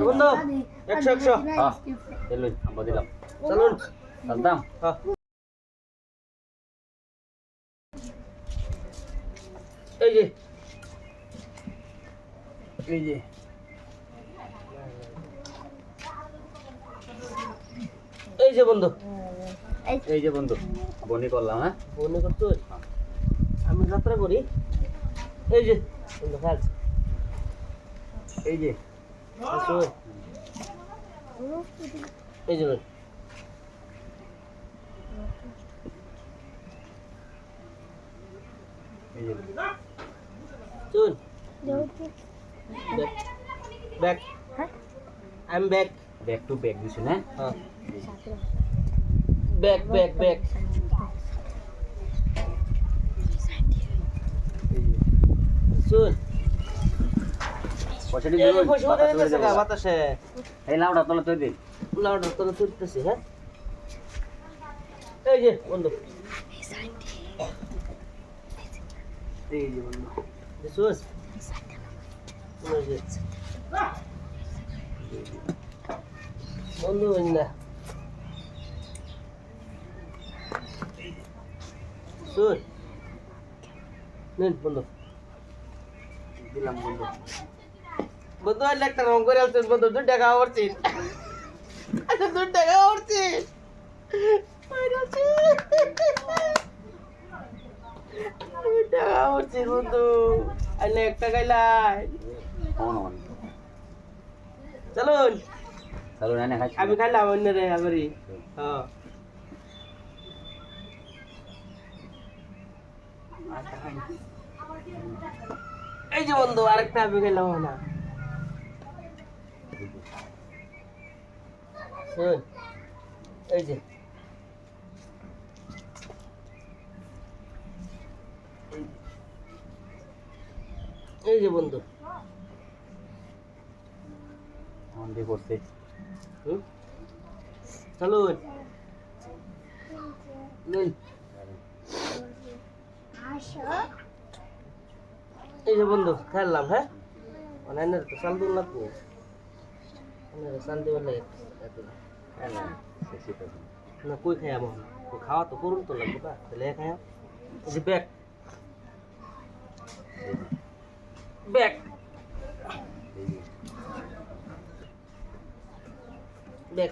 বন্ধু 100 100 হ্যাঁ চলুন আমরা দিলাম চলুন চলতাম হ্যাঁ এই যে এই যে এই যে বন্ধু এই যে বন্ধু বনি করলাম হ্যাঁ মনে করতো আমি যাত্রা করি এই যে বন্ধু খাল এই যে এই যে এই যে চল back I am back back to back দিছ না হ্যাঁ ব্যাক ব্যাক ব্যাক চল পয়সাটি এই দিন পয়সা উঠে গেছে গা বাতাসে এই লাউডা তোলা তুই দিন লাউডার তোরা তুলতেছি হ্যাঁ এই যে বন্ধু এই যে বন্ধু দেখছস বন্ধু না শুন নিন বন্ধু দিলাম বন্ধু বন্ধু আর একটা রং করে আসছেন বন্ধু 2 টাকা উঠছিস আচ্ছা 2 টাকা উঠছিস 2 টাকা উঠছিস বন্ধু আইলে 1 টাকা লাই কোন কোন চলুন চলো না খাচ্ছি আমি খাইলাম অন্য রে আমারই হ্যাঁ এই যে বন্ধু আরেকটা আমি খেলাম না শুন এই যে এই যে বন্ধু মন্দি করছে চলুন নিন এই যে বন্ধু খেললাম হ্যাঁ অনেক তো চাল দিন লাগবো চাল দেওয়ার লাগে না কই খাই আমার খাওয়া তো করুন তো লাগবে না তাহলে খাই এই যে ব্যাগ ব্যাগ ব্যাগ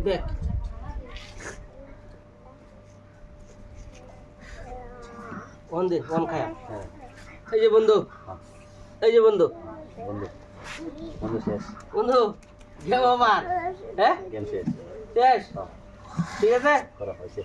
ব্যাগ কোন দিন কোন খায়া এই যে বন্ধু এই যে বন্ধু বন্ধু বন্ধু শেষ বন্ধু গেম আমার হ্যাঁ গেম শেষ শেষ ঠিক আছে করা হয়েছে